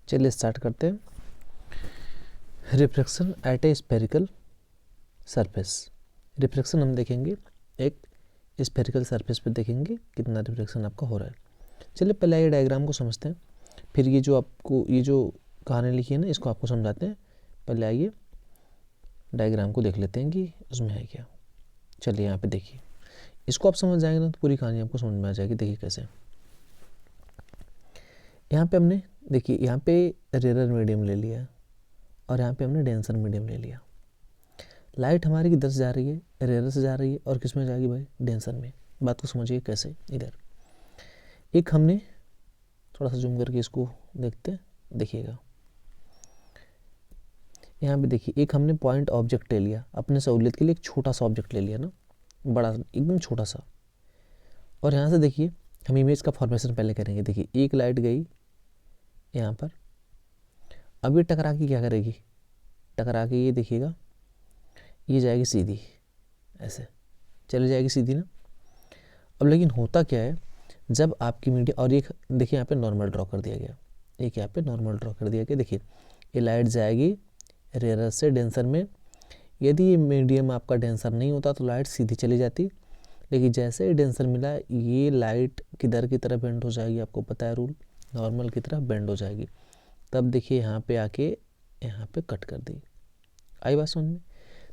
चलिए स्टार्ट करते हैं। Refraction at A spherical surface. Refraction हम देखेंगे एक स्फेरिकल सरफेस पे, देखेंगे कितना रिफ्रैक्शन आपका हो रहा है। चलिए पहले ये डायग्राम को समझते हैं, फिर ये जो आपको ये जो कहानी लिखी है ना इसको आपको समझाते हैं। पहले आइए डायग्राम को देख लेते हैं कि उसमें है क्या। चलिए यहाँ पे देखिए, इसको आप समझ जाएंगे ना तो पूरी कहानी आपको समझ में आ जाएगी। देखिए कैसे, यहाँ पे हमने देखिए यहाँ पे रेयर मीडियम ले लिया और यहाँ पे हमने डेंसर मीडियम ले लिया। लाइट हमारी किधर से जा रही है, रेयर से जा रही है, और किस में जाएगी भाई, डेंसर में। बात को समझिए कैसे। इधर एक हमने थोड़ा सा जूम करके इसको देखते हैं, देखिएगा यहाँ पे देखिए एक हमने पॉइंट ऑब्जेक्ट ले लिया अपने सहूलियत के लिए, एक छोटा सा ऑब्जेक्ट ले लिया ना, बड़ा एकदम छोटा सा। और यहाँ से देखिए हम इमेज का फॉर्मेशन पहले करेंगे। देखिए एक लाइट गई यहाँ पर, अब ये टकरा के क्या करेगी, टकरा के ये देखिएगा ये जाएगी सीधी, ऐसे चली जाएगी सीधी ना। अब लेकिन होता क्या है, जब आपकी मीडिया, और ये देखिए यहाँ पे नॉर्मल ड्रॉ कर दिया गया, एक यहाँ पे नॉर्मल ड्रॉ कर दिया गया। देखिए ये लाइट जाएगी रेयर से डेंसर में। यदि ये मीडियम आपका डेंसर नहीं होता तो लाइट सीधी चली जाती, लेकिन जैसे ही डेंसर मिला ये लाइट किधर की तरफ बेंड हो जाएगी, आपको पता है रूल, नॉर्मल की तरफ बेंड हो जाएगी। तब देखिए यहाँ पे आके यहाँ पे कट कर दी। आई बात समझ में।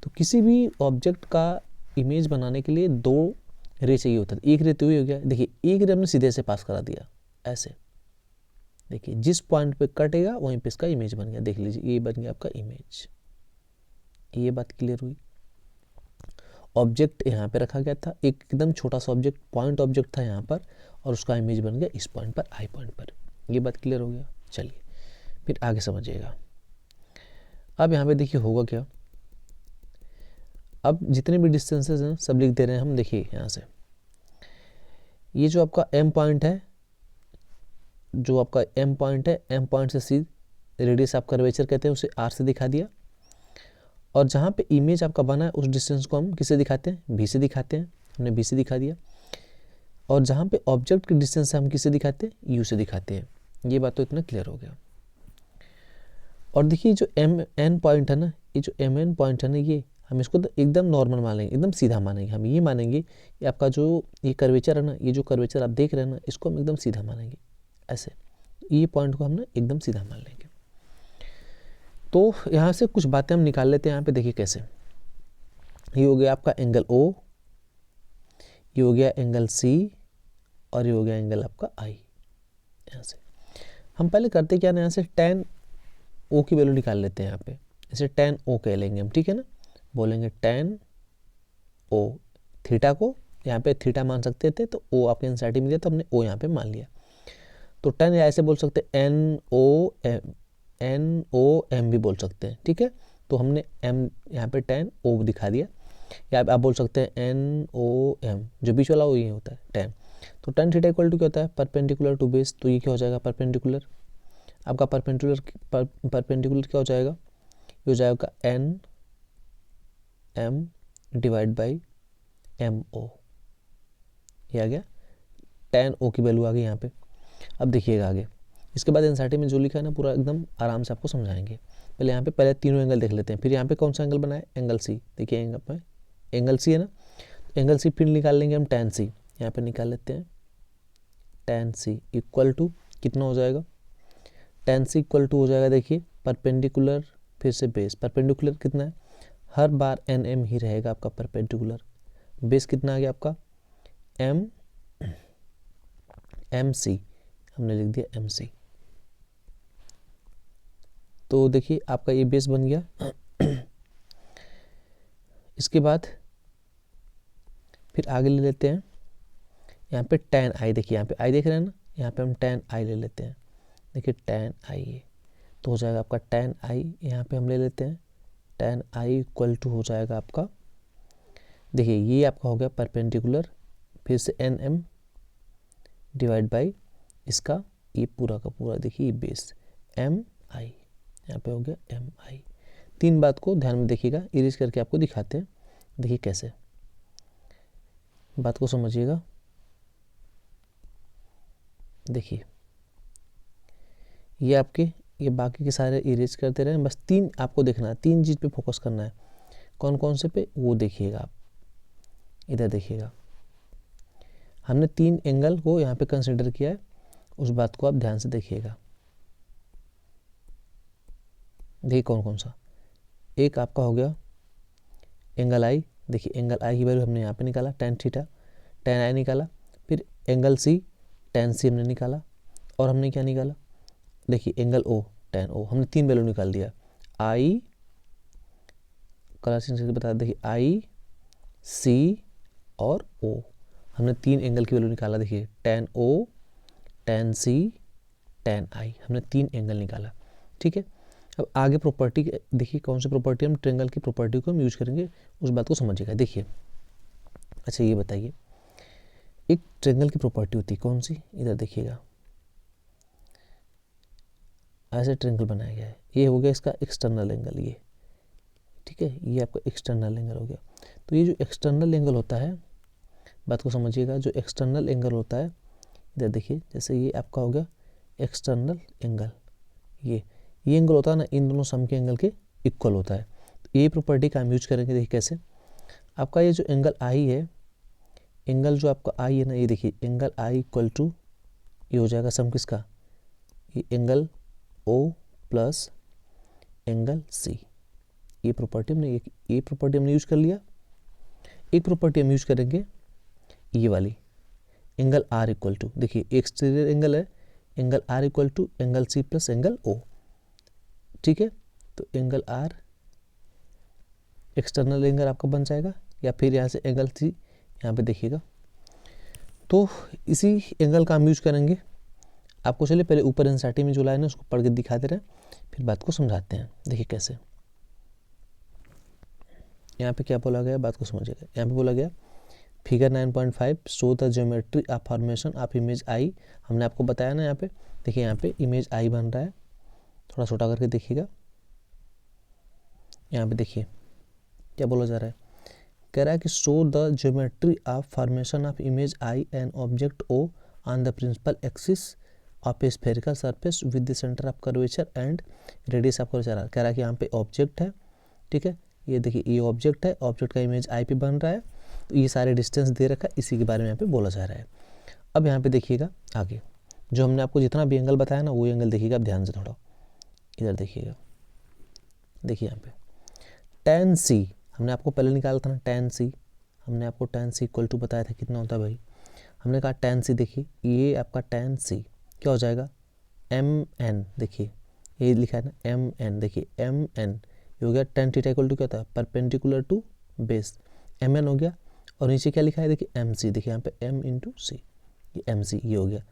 तो किसी भी ऑब्जेक्ट का इमेज बनाने के लिए दो रे चाहिए होता है। एक रे तो ही हो गया, देखिए एक रे हमने सीधे से पास करा दिया ऐसे। देखिए जिस पॉइंट पे कटेगा वहीं पे इसका इमेज बन गया। देख लीजिए ये बन गया आपका इमेज। ये बात क्लियर हुई। ऑब्जेक्ट यहाँ पे रखा गया था, एक एकदम छोटा सा ऑब्जेक्ट, पॉइंट ऑब्जेक्ट था यहाँ पर, और उसका इमेज बन गया इस पॉइंट पर, आई पॉइंट पर। ये बात क्लियर हो गया। चलिए फिर आगे समझिएगा। अब यहाँ पे देखिए होगा क्या, अब जितने भी डिस्टेंसेस हैं सब लिख दे रहे हैं हम। देखिए यहाँ से ये जो आपका एम पॉइंट है, जो आपका एम पॉइंट है, एम पॉइंट से सी रेडियस आप कर्वेचर कहते हैं, उसे आर से दिखा दिया। और जहाँ पे इमेज आपका बना है उस डिस्टेंस को हम किससे दिखाते हैं, भी से दिखाते हैं, हमने भी से दिखा दिया। और जहाँ पे ऑब्जेक्ट की डिस्टेंस है हम किससे दिखाते हैं, यू से दिखाते हैं। ये बात तो इतना क्लियर हो गया। और देखिए जो एम एन पॉइंट है ना, ये जो एम एन पॉइंट है ना, ये हम इसको तो एकदम नॉर्मल मानेंगे, एकदम सीधा मानेंगे। हम ये मानेंगे कि आपका जो ये कर्वेचर है ना, ये जो कर्वेचर आप देख रहे हैं ना, इसको हम एकदम सीधा मानेंगे ऐसे। ये पॉइंट को हमने एकदम सीधा मान लेंगे। तो यहाँ से कुछ बातें हम निकाल लेते हैं। यहाँ पे देखिए कैसे, ये हो गया आपका एंगल ओ, ये हो गया एंगल सी, और ये हो गया एंगल आपका आई। यहाँ से हम पहले करते क्या ना, यहाँ से tan ओ की वैल्यू निकाल लेते हैं। यहाँ पे इसे tan ओ कह लेंगे हम, ठीक है ना। बोलेंगे tan ओ, थीटा को यहाँ पे थीटा मान सकते थे, तो ओ आपके एनसीईआरटी में दिया तो हमने ओ यहाँ पे मान लिया। तो tan या ऐसे बोल सकते हैं एन ओ एम भी बोल सकते हैं, ठीक है। तो हमने m यहाँ पे tan ओ दिखा दिया, या आप बोल सकते हैं एन ओ एम, जो बीच वाला वो ये होता है tan। तो tan थीटा इक्वल टू क्या होता है, परपेंडिकुलर टू बेस। तो ये क्या हो जाएगा, परपेंडिकुलर। आपका परपेंडिकुलर क्या हो जाएगा, ये हो जाएगा N M divide by M O. ये आ गया, tan ओ की वैल्यू आ गई यहाँ पे। अब देखिएगा आगे, इसके बाद एनसीईआरटी में जो लिखा है ना पूरा एकदम आराम से आपको समझाएंगे। पहले यहाँ पे पहले तीनों एंगल देख लेते हैं, फिर यहाँ पे कौन सा एंगल बना है, एंगल सी। देखिए एंगल सी है ना, एंगल सी फिर निकाल लेंगे हम tan सी। यहाँ पे निकाल लेते हैं tan सी इक्वल टू कितना हो जाएगा, tan सी इक्वल टू हो जाएगा, देखिए परपेंडिकुलर फिर से बेस। परपेंडिकुलर कितना है, हर बार एन एम ही रहेगा आपका परपेंडिकुलर। बेस कितना आ गया आपका, एम एम सी, हमने लिख दिया एम सी। तो देखिए आपका ये बेस बन गया। इसके बाद फिर आगे ले लेते हैं यहाँ पे tan आई। देखिए यहाँ पे आई देख रहे हैं ना, यहाँ पे हम tan आई ले लेते हैं। देखिए tan आई है तो हो जाएगा आपका tan आई, यहाँ पे हम ले लेते हैं tan आई इक्वल टू हो जाएगा आपका, देखिए ये आपका हो गया परपेंडिकुलर, फिर से एन एम डिवाइड बाई इसका ये पूरा का पूरा, देखिए ये बेस एम आई, यहाँ पे हो गया एम आई। तीन बात को ध्यान में देखिएगा, इरेज करके आपको दिखाते हैं। देखिए कैसे, बात को समझिएगा। देखिए ये आपके ये बाकी के सारे इरेज करते रहें, बस 3 आपको देखना है, 3 चीज़ पे फोकस करना है। कौन कौन से पे, वो देखिएगा आप, इधर देखिएगा। हमने 3 एंगल को यहाँ पे कंसिडर किया है, उस बात को आप ध्यान से देखिएगा। देखिए कौन कौन सा। एक आपका हो गया एंगल आई, देखिए एंगल आई की वैल्यू हमने यहाँ पे निकाला tan थीटा, tan आई निकाला। फिर एंगल सी, tan सी हमने निकाला। और हमने क्या निकाला, देखिए एंगल ओ, tan ओ, हमने 3 वैल्यू निकाल दिया। आई कलर चेंज करके बता, देखिए आई सी और ओ, हमने 3 एंगल की वैल्यू निकाला। देखिए tan ओ, tan सी, tan आई, हमने 3 एंगल निकाला। ठीक है, अब आगे प्रॉपर्टी देखिए, कौन सी प्रॉपर्टी, हम ट्रायंगल की प्रॉपर्टी को हम यूज करेंगे, उस बात को समझिएगा। देखिए अच्छा ये बताइए, एक ट्रायंगल की प्रॉपर्टी होती है कौन सी, इधर देखिएगा। ऐसे ट्रायंगल बनाया गया है, ये हो गया इसका एक्सटर्नल एंगल, ये ठीक है, ये आपका एक्सटर्नल एंगल हो गया। तो ये जो एक्सटर्नल एंगल होता है, बात को समझिएगा, जो एक्सटर्नल एंगल होता है, इधर देखिए, जैसे ये आपका हो गया एक्सटर्नल एंगल, ये एंगल होता है ना, इन दोनों सम के एंगल के इक्वल होता है। तो ये प्रॉपर्टी का हम यूज करेंगे। देखिए कैसे, आपका ये जो एंगल आई है, एंगल जो आपका आई है ना, ये देखिए एंगल आई इक्वल टू, ये हो जाएगा सम किसका, ये angle O plus angle C. ये प्रॉपर्टी हमने ये प्रॉपर्टी हमने यूज कर लिया। एक प्रॉपर्टी हम यूज करेंगे ये वाली, एंगल आर इक्वल टू, देखिए एक्सटीरियर एंगल है, angle R equal to angle C plus angle O. ठीक है, तो एंगल आर एक्सटर्नल एंगल आपका बन जाएगा, या फिर यहाँ से एंगल सी, यहाँ पे देखिएगा। तो इसी एंगल का हम यूज करेंगे। आपको चलिए पहले ऊपर एनसीईआरटी में जो लाइन है उसको पढ़ के दिखाते रहे, फिर बात को समझाते हैं। देखिए कैसे, यहाँ पे क्या बोला गया, बात को समझिएगा। यहाँ पे बोला गया figure 9.5 show the geometry of formation of image आई। हमने आपको बताया ना, यहाँ पे देखिए, यहाँ पे इमेज आई बन रहा है, थोड़ा छोटा करके देखिएगा। यहाँ पे देखिए क्या बोला जा रहा है, कह रहा है कि show the geometry of formation of image I and object O on the principal axis of a spherical surface with the centre of curvature and radius of curvature. कह रहा है कि यहाँ पे ऑब्जेक्ट है, ठीक है, ये देखिए ये ऑब्जेक्ट है, ऑब्जेक्ट का इमेज आई पे बन रहा है, तो ये सारे डिस्टेंस दे रखा है, इसी के बारे में यहाँ पे बोला जा रहा है। अब यहाँ पे देखिएगा आगे, जो हमने आपको जितना भी एंगल बताया ना, वो एंगल देखिएगा आप ध्यान से, थोड़ा इधर देखिएगा। देखिए यहाँ पे tan सी हमने आपको पहले निकाला था ना, tan सी, हमने आपको tan सी इक्वल टू बताया था कितना होता है भाई, हमने कहा tan सी, देखिए ये आपका tan सी क्या हो जाएगा, mn, देखिए ये लिखा है ना mn, देखिए mn, ये हो गया tan थीटा इक्वल टू क्या होता है, परपेंडिकुलर टू बेस, mn हो गया। और नीचे क्या लिखा है, देखिए mc, देखिए यहाँ पे m इंटू सी, ये mc, ये हो गया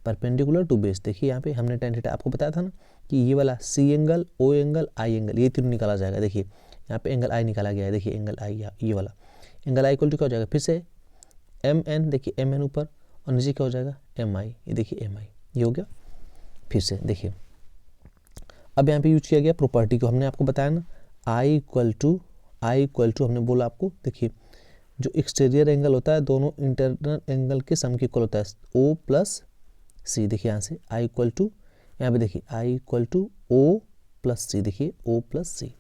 परपेंडिकुलर टू बेस। देखिए यहाँ पे हमने tan थीटा आपको बताया था ना कि ये वाला सी एंगल, ओ एंगल, आई एंगल, ये तीनों निकाला जाएगा। देखिए यहाँ पे एंगल आई निकाला गया है, देखिए एंगल आई, ये वाला एंगल आई इक्वल टू क्या हो जाएगा, फिर से एम एन, देखिए एम एन ऊपर, और नीचे क्या हो जाएगा एम आई, ये देखिए एम आई, ये हो गया। फिर से देखिए, अब यहाँ पे यूज किया गया प्रॉपर्टी को, हमने आपको बताया ना आई इक्वल टू हमने बोला आपको, देखिए जो एक्सटीरियर एंगल होता है दोनों इंटरनल एंगल के सम के इक्वल होता है, ओ प्लस सी। देखिए यहाँ से आई इक्वल टू, यहाँ पे देखिए आई इक्वल टू ओ प्लस सी, देखिए ओ प्लस सी।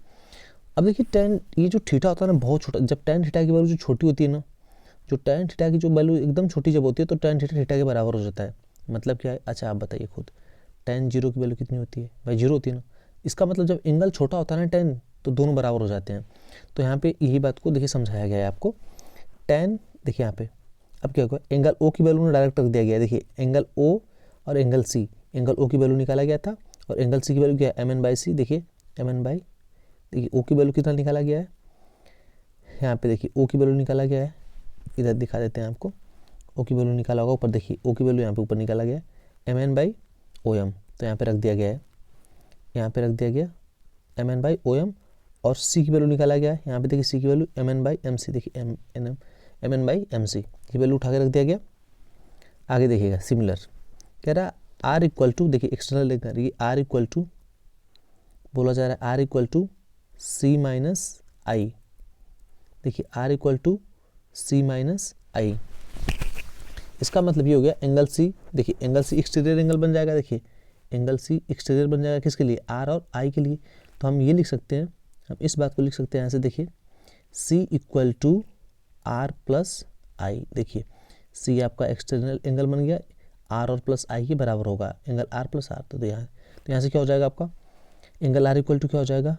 अब देखिए tan, ये जो थीटा होता है ना बहुत छोटा, जब tan थीटा की वैल्यू जो छोटी होती है ना, जो tan थीटा की जो वैल्यू एकदम छोटी जब होती है तो tan थीटा थीटा के बराबर हो जाता है। मतलब क्या है, अच्छा आप बताइए खुद, tan जीरो की वैल्यू कितनी होती है भाई, जीरो होती है ना। इसका मतलब जब एंगल छोटा होता है ना tan, तो दोनों बराबर हो जाते हैं। तो यहाँ पे यही बात को देखिए समझाया गया है आपको। tan देखिए यहाँ पे अब क्या होगा, एंगल ओ की वैल्यू डायरेक्ट रख दिया गया है। देखिए एंगल ओ और एंगल सी, एंगल ओ की वैल्यू निकाला गया था और एंगल सी की वैल्यू क्या है, mn/c। देखिए mn/, देखिए ओ की वैल्यू कितना निकाला गया है, यहाँ पे देखिए ओ की वैल्यू निकाला गया है, इधर दिखा देते हैं आपको, ओ की वैल्यू निकाला होगा ऊपर, देखिए ओ की वैल्यू यहाँ पे ऊपर निकाला गया है mn/om, तो यहाँ पे रख दिया गया है, यहाँ पे रख दिया गया mn/om, और सी की वैल्यू निकाला गया है, यहाँ पे देखिए सी की वैल्यू mn/mc, देखिए mn/mc की वैल्यू उठा के रख दिया गया। आगे देखिएगा सिमिलर कह रहा आर इक्वल टू, देखिए एक्सटर्नल लेकर ये आर इक्वल टू बोला जा रहा है, R equal to C minus I, देखिए R equal to C minus I. इसका मतलब ये हो गया एंगल सी, देखिए एंगल सी एक्सटीरियर एंगल बन जाएगा, देखिए एंगल सी एक्सटीरियर बन जाएगा किसके लिए, आर और आई के लिए। तो हम ये लिख सकते हैं, हम इस बात को लिख सकते हैं यहाँ से, देखिए सी इक्वल टू आर प्लस आई। देखिए सी आपका एक्सटर्नल एंगल बन गया, आर और प्लस आई के बराबर होगा एंगल आर प्लस आर। तो यहाँ से क्या हो जाएगा आपका एंगल आर इक्वल टू क्या हो जाएगा,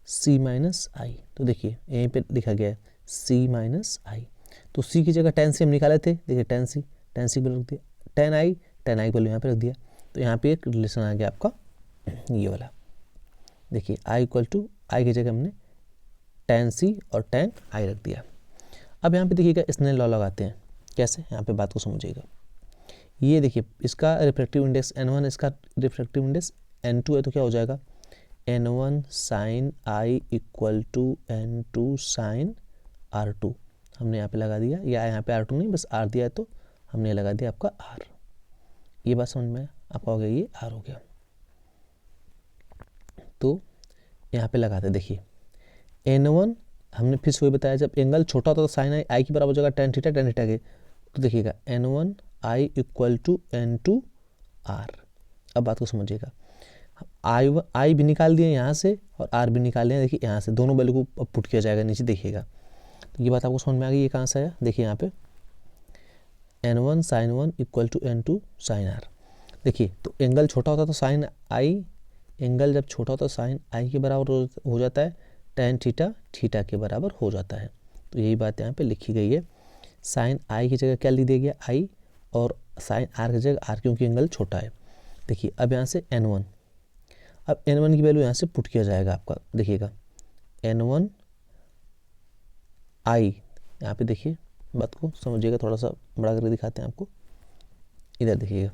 सी माइनस आई। तो देखिए यहीं पे लिखा गया है सी माइनस आई। तो सी की जगह टेन सी हम निकाले थे, देखिए टेन सी को रख दिया, टेन आई को यहाँ पे रख दिया। तो यहाँ पे एक रिलेशन आ गया आपका ये वाला। देखिए आई इक्वल टू आई की जगह हमने टेन सी और टेन आई रख दिया। अब यहाँ पे देखिएगा स्नेल लॉ लगाते हैं, कैसे, यहाँ पे बात को समझिएगा। ये देखिए इसका रिफ्रैक्टिव इंडेक्स n1, इसका रिफ्रैक्टिव इंडेक्स n2 है, तो क्या हो जाएगा n1 sine I equal to n2 sine r2। हमने यहाँ पे लगा दिया, या यहाँ पे r2 नहीं बस r दिया है, तो हमने लगा दिया आपका r। ये बात समझ में आपका हो गया, ये r हो गया। तो यहाँ पे लगाते देखिए n1 हमने फिर से वही बताया, जब एंगल छोटा होता है तो साइन आई की बराबर हो जाएगा टेन थीटा के। तो देखिएगा n1 I equal to n2 r। अब बात को समझिएगा, आई भी निकाल दिए यहाँ से और r भी निकाल दिया, देखिए यहाँ से दोनों वैल्यू को पुट किया जाएगा नीचे, देखिएगा। तो ये बात आपको समझ में आ गई, ये कहाँ से आया, देखिए यहाँ पे n1 sine 1 equal to n2 sine r। देखिए तो एंगल छोटा होता तो साइन आई, एंगल जब छोटा होता तो साइन आई के बराबर हो जाता है, टेन थीटा के बराबर हो जाता है। तो यही बात यहाँ पे लिखी गई है, साइन आई की जगह क्या लिख दिया गया आई, और साइन आर की जगह आर, क्योंकि एंगल छोटा है। देखिए अब यहाँ से n1, अब n1 की वैल्यू यहाँ से पुट किया जाएगा आपका, देखिएगा n1 आई, यहाँ पे देखिए बात को समझिएगा, थोड़ा सा बड़ा करके दिखाते हैं आपको, इधर देखिएगा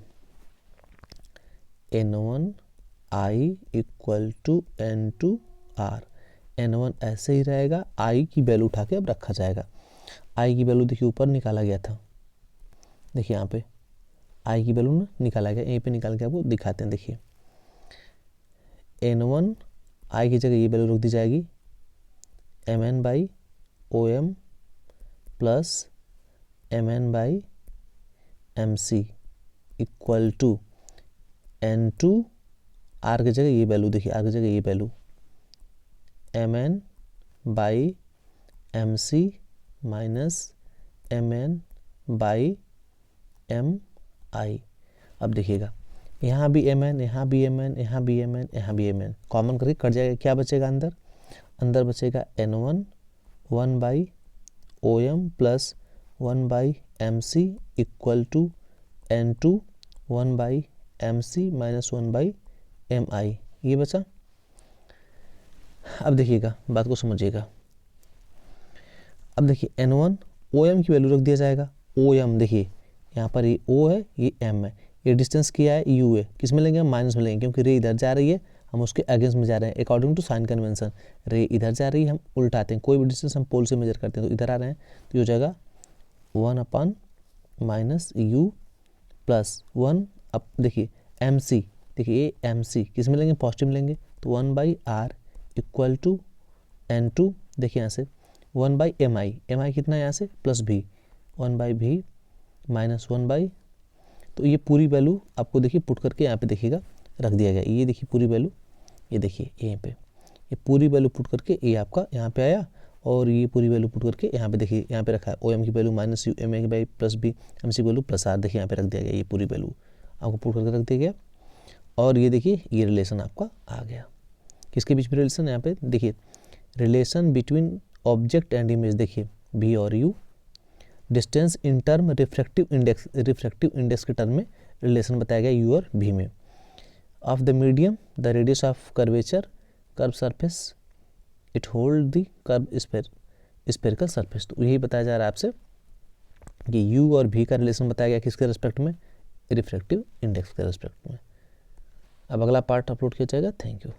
n1 I equal to n2 are. n1 ऐसे ही रहेगा, आई की वैल्यू उठा के अब रखा जाएगा। आई की वैल्यू देखिए ऊपर निकाला गया था, देखिए यहाँ पे आई की वैल्यू निकाला गया, यहीं पे निकाल के आपको दिखाते हैं। देखिए n1 आई की जगह ये वैल्यू रख दी जाएगी mn by O M plus mn by mc equal to n2 R की जगह ये वैल्यू, देखिए आर की जगह ये value mn by mc minus mn by mi। अब देखिएगा यहाँ भी mn, यहाँ भी mn, यहाँ भी mn, यहाँ भी mn, कॉमन करके कट जाएगा, क्या बचेगा अंदर, अंदर बचेगा n1 1 by O M plus 1 by mc equal to n2 1 by mc minus 1 by mi, ये बचा। अब देखिएगा बात को समझिएगा, अब देखिए n1 ओ एम की वैल्यू रख दिया जाएगा, ओ एम देखिए यहाँ पर ये ओ है, ये m है, ये डिस्टेंस क्या है u है, किस में लेंगे हम, माइनस में लेंगे, क्योंकि रे इधर जा रही है, हम उसके अगेंस्ट में जा रहे हैं, अकॉर्डिंग टू साइन कन्वेंशन। रे इधर जा रही है, हम उल्टाते हैं, कोई भी डिस्टेंस हम पोल से मेजर करते हैं, तो इधर आ रहे हैं, तो ये हो जाएगा 1 माइनस u प्लस 1। अब देखिए mc, देखिए ये mc किस में लेंगे, पॉजिटिव में लेंगे, तो 1 by are equal to n2, देखिए यहाँ से 1 बाई mi कितना है यहाँ से plus v, 1 by v minus 1 by, तो ये पूरी वैल्यू आपको देखिए पुट करके यहाँ पे देखिएगा रख दिया गया, ये देखिए पूरी वैल्यू, ये देखिए यहीं पे ये पूरी वैल्यू पुट करके ये आपका यहाँ पे आया, और ये पूरी वैल्यू पुट करके यहाँ पे देखिए यहाँ पे रखा है ओ एम की value minus U M A की by plus B M C value plus R, देखिए यहाँ पे रख दिया गया, ये पूरी वैल्यू आपको पुट करके रख दिया गया। और ये देखिए ये रिलेशन आपका आ गया, किसके बीच में रिलेशन, यहाँ पे देखिए relation between object and image, देखिए v और u, distance in term refractive index के टर्म में रिलेशन बताया गया u और v में। Of the medium the radius of curvature curve surface it hold the curve spherical surface. तो यही बताया जा रहा है आपसे कि u और v का रिलेशन बताया गया किसके रिस्पेक्ट में, रिफ्रैक्टिव इंडेक्स के रिस्पेक्ट में। अब अगला पार्ट अपलोड किया जाएगा। Thank you.